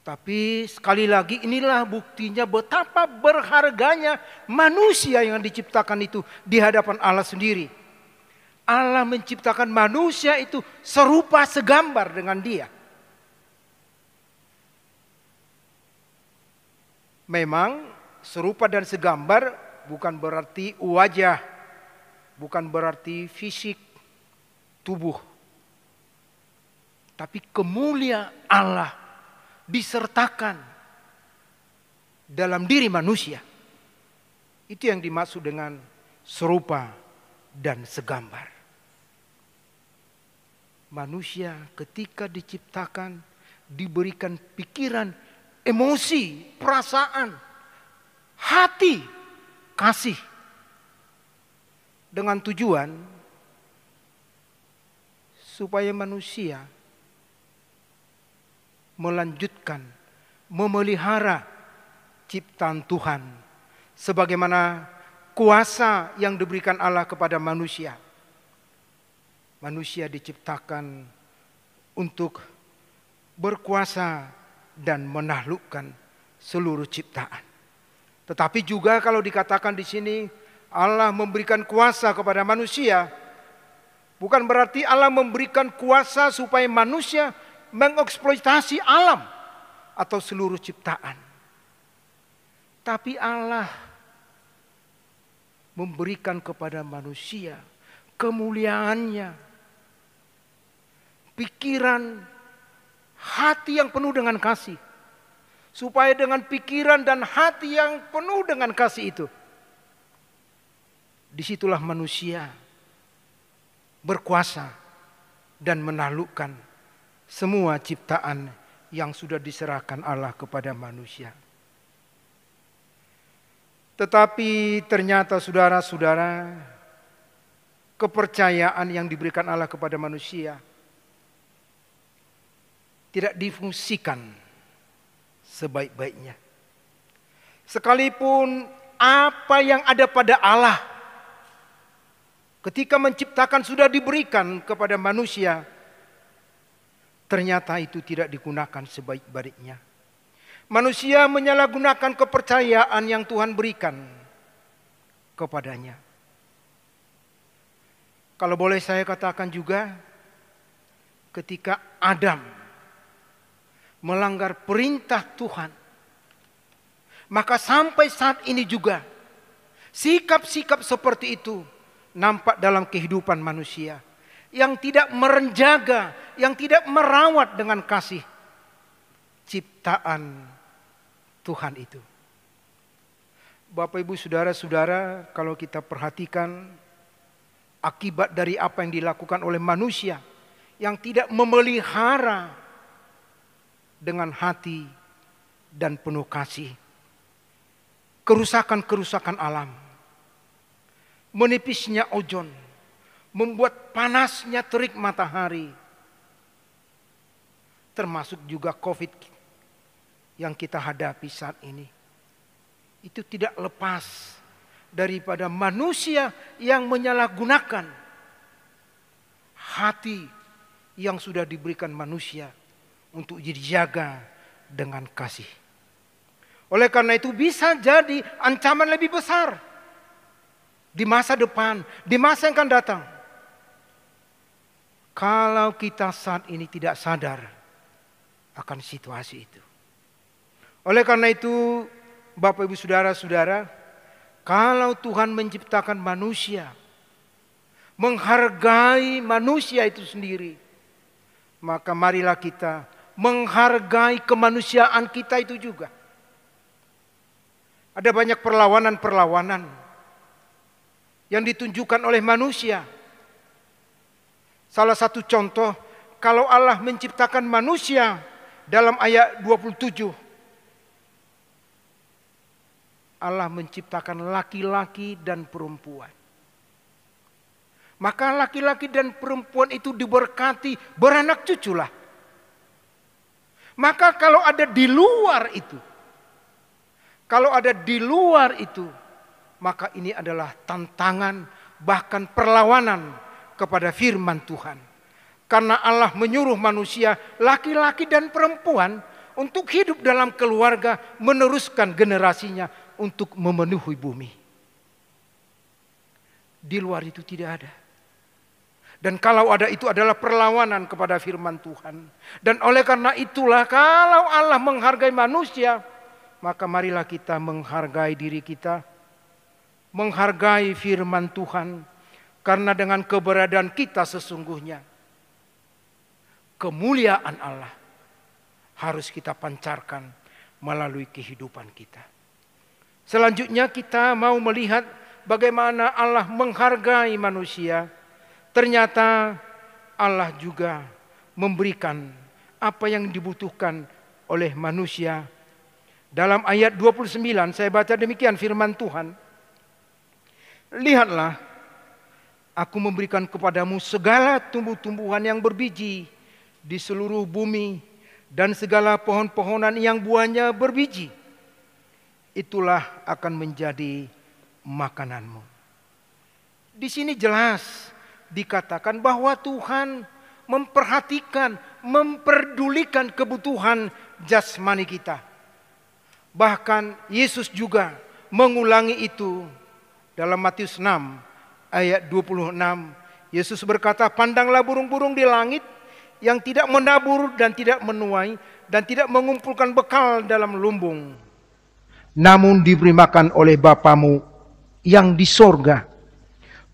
Tapi sekali lagi inilah buktinya betapa berharganya manusia yang diciptakan itu di hadapan Allah sendiri. Allah menciptakan manusia itu serupa segambar dengan Dia. Memang serupa dan segambar bukan berarti wajah, bukan berarti fisik tubuh. Tapi kemuliaan Allah disertakan dalam diri manusia. Itu yang dimaksud dengan serupa dan segambar. Manusia ketika diciptakan diberikan pikiran, emosi, perasaan, hati, kasih. Dengan tujuan supaya manusia melanjutkan, memelihara ciptaan Tuhan sebagaimana kuasa yang diberikan Allah kepada manusia. Manusia diciptakan untuk berkuasa dan menaklukkan seluruh ciptaan. Tetapi juga kalau dikatakan di sini Allah memberikan kuasa kepada manusia, bukan berarti Allah memberikan kuasa supaya manusia mengeksploitasi alam atau seluruh ciptaan. Tapi Allah memberikan kepada manusia kemuliaannya, pikiran, hati yang penuh dengan kasih. Supaya dengan pikiran dan hati yang penuh dengan kasih itu, disitulah manusia berkuasa dan menaklukkan semua ciptaan yang sudah diserahkan Allah kepada manusia. Tetapi ternyata saudara-saudara, kepercayaan yang diberikan Allah kepada manusia tidak difungsikan sebaik-baiknya. Sekalipun apa yang ada pada Allah ketika menciptakan sudah diberikan kepada manusia, ternyata itu tidak digunakan sebaik-baiknya. Manusia menyalahgunakan kepercayaan yang Tuhan berikan kepadanya. Kalau boleh saya katakan juga, ketika Adam melanggar perintah Tuhan, maka sampai saat ini juga sikap-sikap seperti itu nampak dalam kehidupan manusia yang tidak merenjaga, yang tidak merawat dengan kasih ciptaan Tuhan itu. Bapak Ibu saudara-saudara, kalau kita perhatikan akibat dari apa yang dilakukan oleh manusia yang tidak memelihara dengan hati dan penuh kasih, kerusakan-kerusakan alam, menipisnya ozon, membuat panasnya terik matahari, termasuk juga COVID yang kita hadapi saat ini. Itu tidak lepas daripada manusia yang menyalahgunakan hati yang sudah diberikan manusia untuk dijaga dengan kasih. Oleh karena itu bisa jadi ancaman lebih besar di masa depan, di masa yang akan datang. Kalau kita saat ini tidak sadar akan situasi itu. Oleh karena itu, Bapak Ibu saudara-saudara, kalau Tuhan menciptakan manusia, menghargai manusia itu sendiri, maka marilah kita menghargai kemanusiaan kita itu juga. Ada banyak perlawanan-perlawanan yang ditunjukkan oleh manusia. Salah satu contoh, kalau Allah menciptakan manusia dalam ayat 27. Allah menciptakan laki-laki dan perempuan. Maka laki-laki dan perempuan itu diberkati, beranak cuculah. Maka kalau ada di luar itu, maka ini adalah tantangan, bahkan perlawanan kepada firman Tuhan. Karena Allah menyuruh manusia, laki-laki dan perempuan, untuk hidup dalam keluarga, meneruskan generasinya untuk memenuhi bumi. Di luar itu tidak ada. Dan kalau ada itu adalah perlawanan kepada firman Tuhan. Dan oleh karena itulah kalau Allah menghargai manusia, maka marilah kita menghargai diri kita, menghargai firman Tuhan. Karena dengan keberadaan kita sesungguhnya, kemuliaan Allah harus kita pancarkan melalui kehidupan kita. Selanjutnya kita mau melihat bagaimana Allah menghargai manusia. Ternyata Allah juga memberikan apa yang dibutuhkan oleh manusia. Dalam ayat 29 saya baca demikian firman Tuhan. Lihatlah, aku memberikan kepadamu segala tumbuh-tumbuhan yang berbiji di seluruh bumi dan segala pohon-pohonan yang buahnya berbiji. Itulah akan menjadi makananmu. Di sini jelas dikatakan bahwa Tuhan memperhatikan, memperdulikan kebutuhan jasmani kita. Bahkan Yesus juga mengulangi itu. Dalam Matius 6 ayat 26, Yesus berkata, "Pandanglah burung-burung di langit yang tidak menabur dan tidak menuai dan tidak mengumpulkan bekal dalam lumbung, namun diberi makan oleh Bapamu yang di sorga.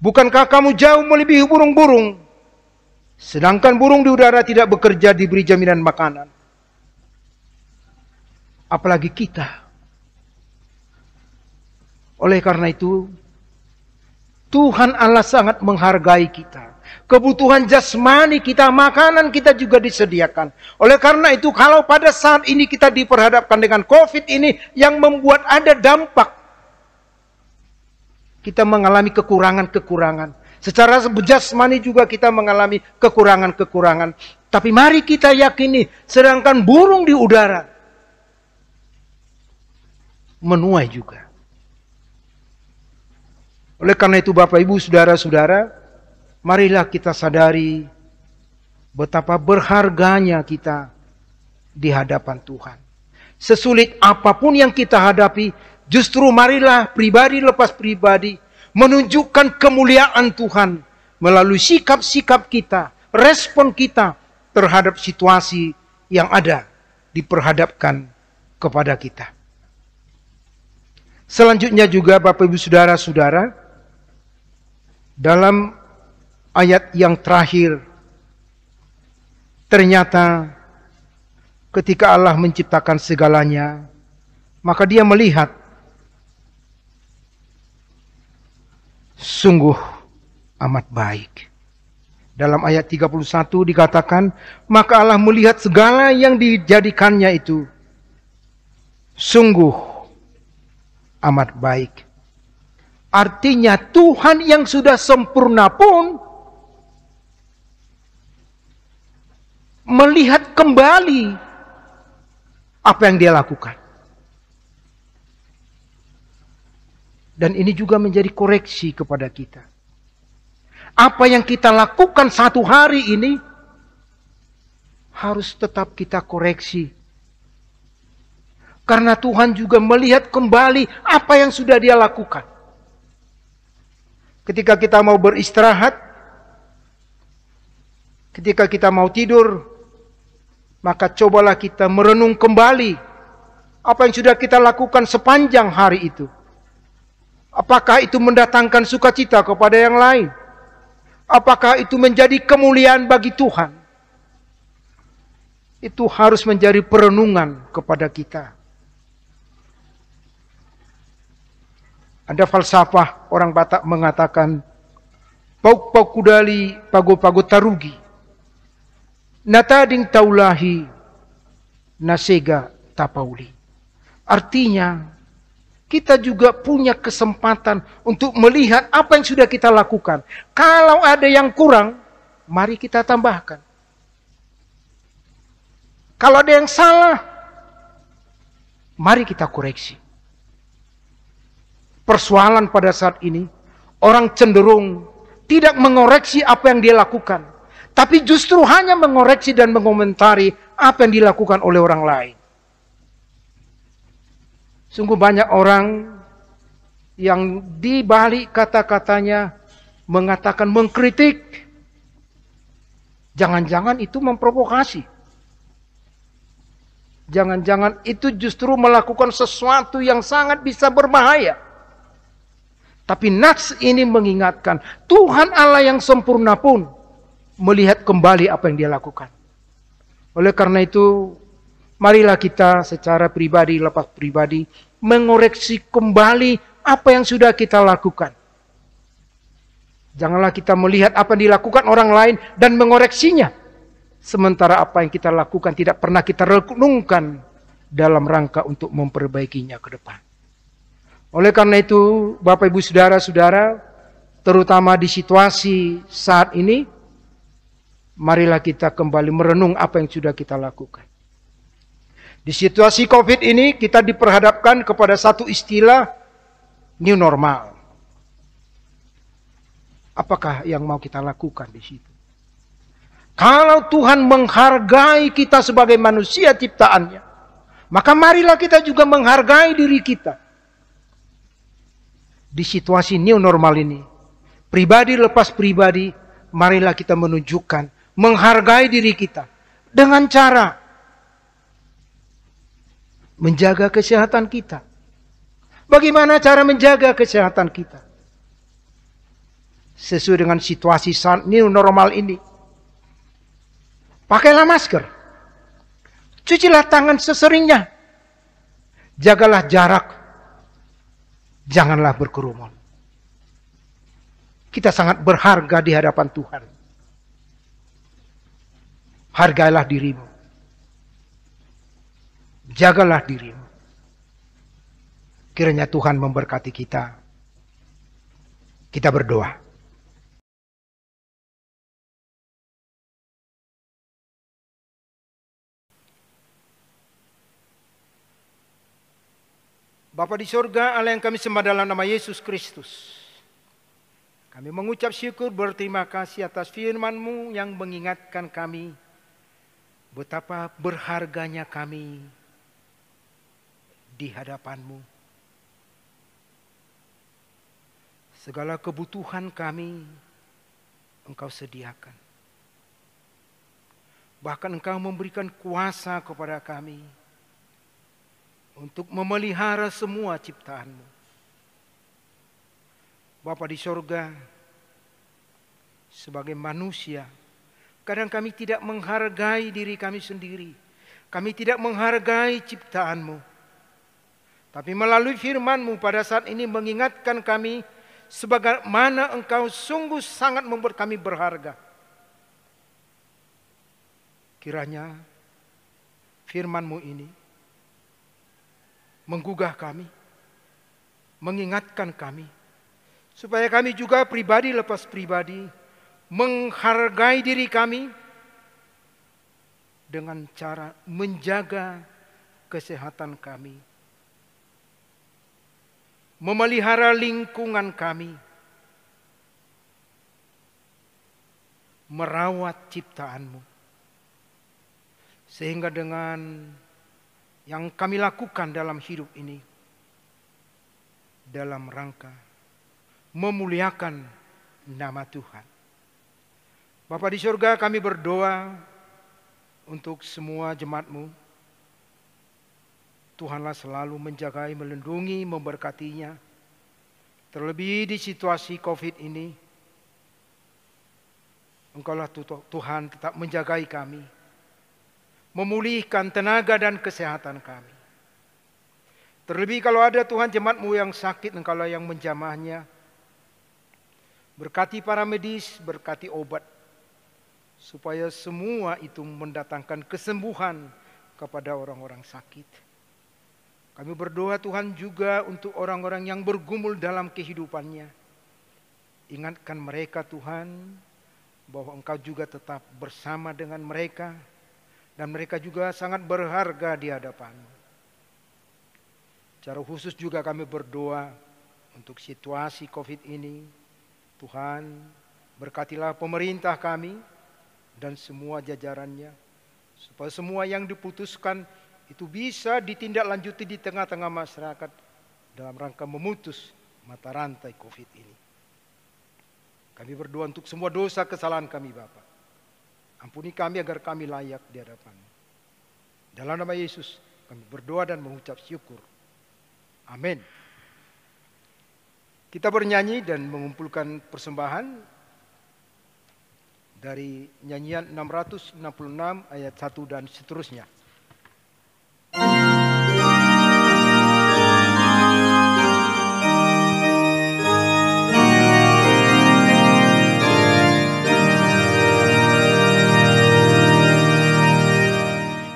Bukankah kamu jauh melebihi burung-burung? Sedangkan burung di udara tidak bekerja diberi jaminan makanan. Apalagi kita. Oleh karena itu, Tuhan Allah sangat menghargai kita. Kebutuhan jasmani kita, makanan kita juga disediakan. Oleh karena itu, kalau pada saat ini kita diperhadapkan dengan COVID ini yang membuat ada dampak, kita mengalami kekurangan-kekurangan. Secara jasmani juga kita mengalami kekurangan-kekurangan. Tapi mari kita yakini, sedangkan burung di udara menuai juga. Oleh karena itu Bapak Ibu Saudara-saudara, marilah kita sadari betapa berharganya kita di hadapan Tuhan. Sesulit apapun yang kita hadapi, justru marilah pribadi lepas pribadi menunjukkan kemuliaan Tuhan melalui sikap-sikap kita, respon kita terhadap situasi yang ada diperhadapkan kepada kita. Selanjutnya juga Bapak Ibu Saudara-saudara, dalam ayat yang terakhir, ternyata ketika Allah menciptakan segalanya, maka Dia melihat sungguh amat baik. Dalam ayat 31 dikatakan, maka Allah melihat segala yang dijadikannya itu sungguh amat baik. Artinya Tuhan yang sudah sempurna pun melihat kembali apa yang Dia lakukan. Dan ini juga menjadi koreksi kepada kita. Apa yang kita lakukan satu hari ini harus tetap kita koreksi. Karena Tuhan juga melihat kembali apa yang sudah Dia lakukan. Ketika kita mau beristirahat, ketika kita mau tidur, maka cobalah kita merenung kembali apa yang sudah kita lakukan sepanjang hari itu. Apakah itu mendatangkan sukacita kepada yang lain? Apakah itu menjadi kemuliaan bagi Tuhan? Itu harus menjadi perenungan kepada kita. Ada falsafah orang Batak mengatakan, pauk-pauk kudali pago-pago tarugi. Natading taulahi nasega tapauli. Artinya, kita juga punya kesempatan untuk melihat apa yang sudah kita lakukan. Kalau ada yang kurang, mari kita tambahkan. Kalau ada yang salah, mari kita koreksi. Persoalan pada saat ini, orang cenderung tidak mengoreksi apa yang dia lakukan. Tapi justru hanya mengoreksi dan mengomentari apa yang dilakukan oleh orang lain. Sungguh banyak orang yang di balik kata-katanya mengatakan mengkritik. Jangan-jangan itu memprovokasi. Jangan-jangan itu justru melakukan sesuatu yang sangat bisa berbahaya. Tapi nats ini mengingatkan, Tuhan Allah yang sempurna pun melihat kembali apa yang Dia lakukan. Oleh karena itu, marilah kita secara pribadi, lepas pribadi, mengoreksi kembali apa yang sudah kita lakukan. Janganlah kita melihat apa yang dilakukan orang lain dan mengoreksinya. Sementara apa yang kita lakukan tidak pernah kita renungkan dalam rangka untuk memperbaikinya ke depan. Oleh karena itu, Bapak Ibu Saudara-saudara, terutama di situasi saat ini, marilah kita kembali merenung apa yang sudah kita lakukan. Di situasi COVID ini, kita diperhadapkan kepada satu istilah new normal. Apakah yang mau kita lakukan di situ? Kalau Tuhan menghargai kita sebagai manusia ciptaannya, maka marilah kita juga menghargai diri kita. di situasi new normal ini, pribadi lepas pribadi, marilah kita menunjukkan, menghargai diri kita dengan cara menjaga kesehatan kita. Bagaimana cara menjaga kesehatan kita? Sesuai dengan situasi new normal ini. Pakailah masker. Cucilah tangan seseringnya. Jagalah jarak. Janganlah berkerumun. Kita sangat berharga di hadapan Tuhan. Hargailah dirimu. Jagalah dirimu. Kiranya Tuhan memberkati kita. Kita berdoa. Bapa di sorga, Allah yang kami sembah dalam nama Yesus Kristus. Kami mengucap syukur berterima kasih atas firman-Mu yang mengingatkan kami betapa berharganya kami di hadapan-Mu. Segala kebutuhan kami Engkau sediakan. Bahkan Engkau memberikan kuasa kepada kami untuk memelihara semua ciptaan-Mu. Bapa di sorga, sebagai manusia, kadang kami tidak menghargai diri kami sendiri. Kami tidak menghargai ciptaan-Mu. Tapi melalui firman-Mu pada saat ini mengingatkan kami sebagaimana Engkau sungguh sangat membuat kami berharga. Kiranya firman-Mu ini menggugah kami, mengingatkan kami, supaya kami juga pribadi lepas pribadi menghargai diri kami dengan cara menjaga kesehatan kami, memelihara lingkungan kami, merawat ciptaan-Mu. Sehingga dengan yang kami lakukan dalam hidup ini, dalam rangka memuliakan nama Tuhan. Bapa di surga, kami berdoa untuk semua jemaat-Mu. Tuhanlah selalu menjagai, melindungi, memberkatinya. Terlebih di situasi COVID ini, Engkaulah Tuhan tetap menjagai kami, memulihkan tenaga dan kesehatan kami. Terlebih kalau ada Tuhan jemaat-Mu yang sakit, Engkaulah yang menjamahnya. Berkati para medis, berkati obat, supaya semua itu mendatangkan kesembuhan kepada orang-orang sakit. Kami berdoa Tuhan juga untuk orang-orang yang bergumul dalam kehidupannya. Ingatkan mereka Tuhan, bahwa Engkau juga tetap bersama dengan mereka, dan mereka juga sangat berharga di hadapan-Mu. Secara khusus juga kami berdoa untuk situasi COVID ini. Tuhan, berkatilah pemerintah kami dan semua jajarannya, supaya semua yang diputuskan itu bisa ditindaklanjuti di tengah-tengah masyarakat dalam rangka memutus mata rantai COVID ini. Kami berdoa untuk semua dosa kesalahan kami Bapa. Ampuni kami agar kami layak di hadapan-Mu. Dalam nama Yesus kami berdoa dan mengucap syukur. Amin. Kita bernyanyi dan mengumpulkan persembahan dari nyanyian 666 ayat 1 dan seterusnya.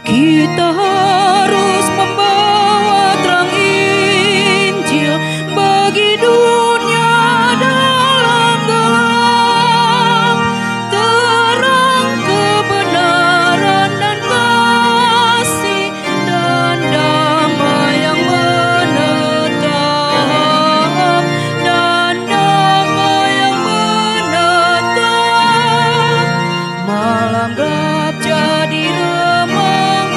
Kita harus membawa terang Injil bagi dunia dalam gelap, terang kebenaran dan kasih dan damai yang menetap, dan damai yang menetap. Malam gelap jadi remang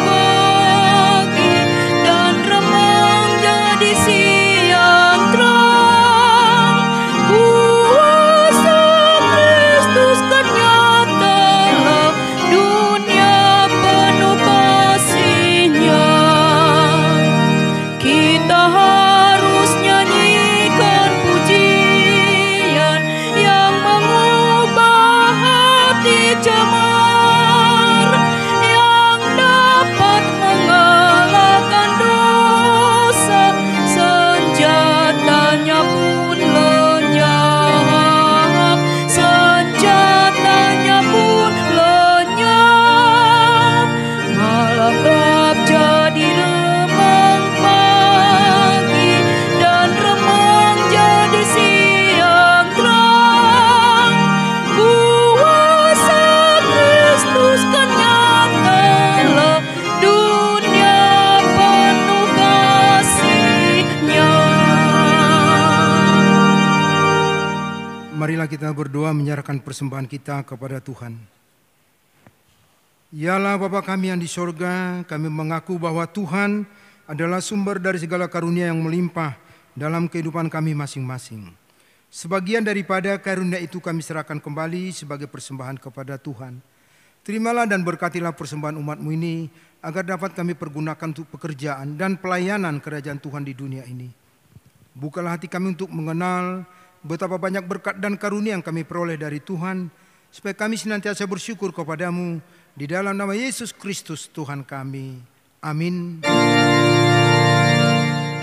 marilah kita berdoa menyerahkan persembahan kita kepada Tuhan. Ya Allah Bapa kami yang di sorga, kami mengaku bahwa Tuhan adalah sumber dari segala karunia yang melimpah dalam kehidupan kami masing-masing. Sebagian daripada karunia itu kami serahkan kembali sebagai persembahan kepada Tuhan. Terimalah dan berkatilah persembahan umat-Mu ini, agar dapat kami pergunakan untuk pekerjaan dan pelayanan kerajaan Tuhan di dunia ini. Bukalah hati kami untuk mengenal betapa banyak berkat dan karunia yang kami peroleh dari Tuhan, supaya kami senantiasa bersyukur kepada-Mu, di dalam nama Yesus Kristus Tuhan kami. Amin.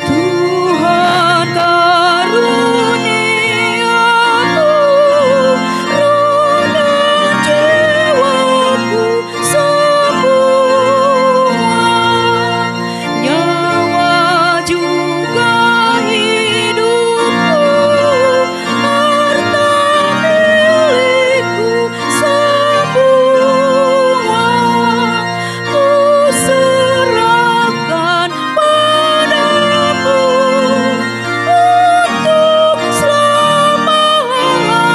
Tuhan karuniamu, roh dan jiwaku semua, nyawa juga hidupku, harta milikku semua, ku serahkan padamu untuk selama-lamanya.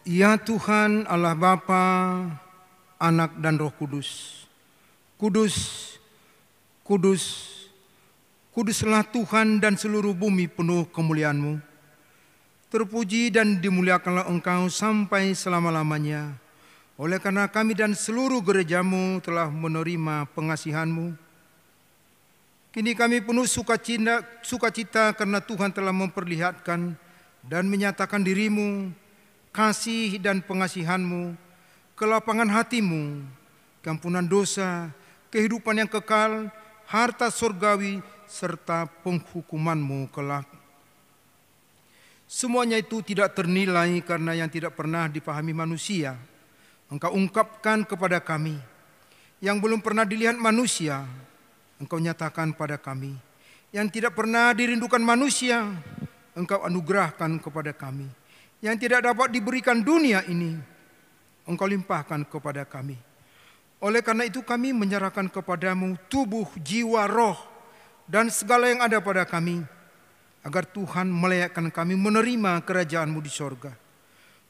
Ya Tuhan Allah Bapa, Anak dan Roh Kudus. Kudus, kudus, kuduslah Tuhan, dan seluruh bumi penuh kemuliaan-Mu. Terpuji dan dimuliakanlah Engkau sampai selama-lamanya. Oleh karena kami dan seluruh gereja-Mu telah menerima pengasihan-Mu, kini kami penuh sukacita karena Tuhan telah memperlihatkan dan menyatakan diri-Mu, kasih dan pengasihan-Mu, kelapangan hati-Mu, keampunan dosa, kehidupan yang kekal, harta surgawi, serta penghukuman-Mu kelak. Semuanya itu tidak ternilai karena yang tidak pernah dipahami manusia, Engkau ungkapkan kepada kami. Yang belum pernah dilihat manusia, Engkau nyatakan pada kami. Yang tidak pernah dirindukan manusia, Engkau anugerahkan kepada kami. Yang tidak dapat diberikan dunia ini, Engkau limpahkan kepada kami. Oleh karena itu kami menyerahkan kepada-Mu tubuh, jiwa, roh, dan segala yang ada pada kami, agar Tuhan melayakkan kami menerima kerajaan-Mu di sorga.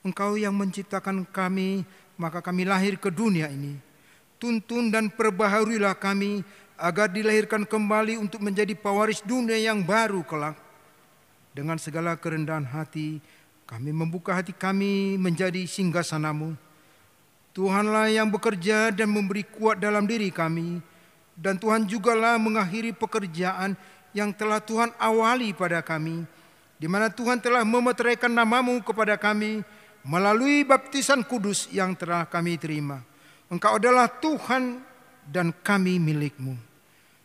Engkau yang menciptakan kami, maka kami lahir ke dunia ini. Tuntun dan perbaharuilah kami, agar dilahirkan kembali untuk menjadi pewaris dunia yang baru kelak. Dengan segala kerendahan hati, kami membuka hati kami menjadi singgasana-Mu. Tuhanlah yang bekerja dan memberi kuat dalam diri kami, dan Tuhan jugalah mengakhiri pekerjaan yang telah Tuhan awali pada kami, di mana Tuhan telah memeteraikan nama-Mu kepada kami melalui baptisan kudus yang telah kami terima. Engkau adalah Tuhan dan kami milik-Mu.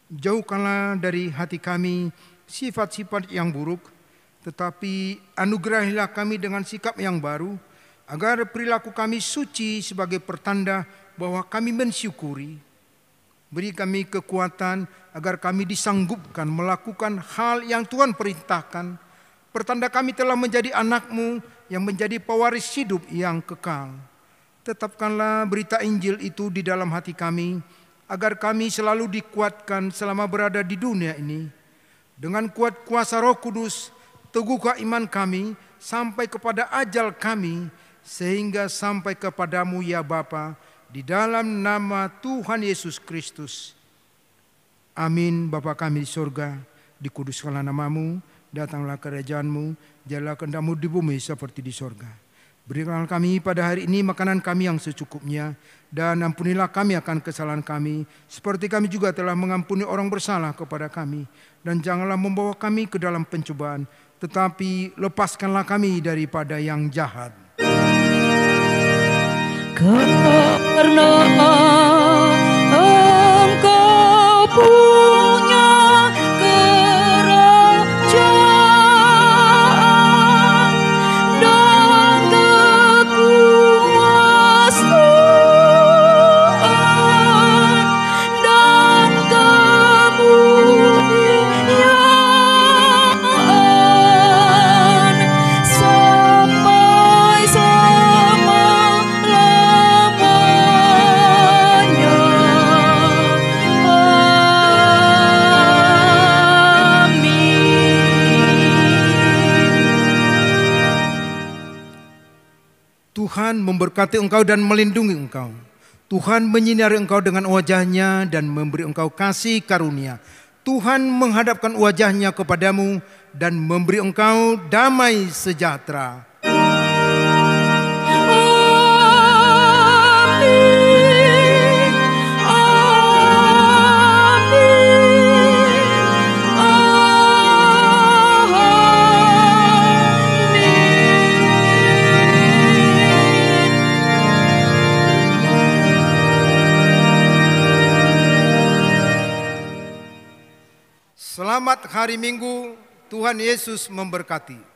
Jauhkanlah dari hati kami sifat-sifat yang buruk, tetapi anugerahilah kami dengan sikap yang baru, agar perilaku kami suci sebagai pertanda bahwa kami mensyukuri. Beri kami kekuatan agar kami disanggupkan melakukan hal yang Tuhan perintahkan. Pertanda kami telah menjadi anak-Mu yang menjadi pewaris hidup yang kekal. Tetapkanlah berita Injil itu di dalam hati kami, agar kami selalu dikuatkan selama berada di dunia ini. Dengan kuat kuasa Roh Kudus, teguhkan iman kami sampai kepada ajal kami, sehingga sampai kepada-Mu ya Bapa, di dalam nama Tuhan Yesus Kristus. Amin. Bapa kami di sorga, dikuduskanlah nama-Mu, datanglah kerajaan-Mu, jadilah kehendak-Mu di bumi seperti di sorga. Berikanlah kami pada hari ini makanan kami yang secukupnya, dan ampunilah kami akan kesalahan kami, seperti kami juga telah mengampuni orang bersalah kepada kami. Dan janganlah membawa kami ke dalam pencobaan, tetapi lepaskanlah kami daripada yang jahat. Karena Engkau punya kerajaan dan kekuasaan dan kemuliaan sampai selama-lamanya. Tuhan memberkati engkau dan melindungi engkau. Tuhan menyinari engkau dengan wajah-Nya dan memberi engkau kasih karunia. Tuhan menghadapkan wajah-Nya kepadamu dan memberi engkau damai sejahtera. Selamat hari Minggu, Tuhan Yesus memberkati.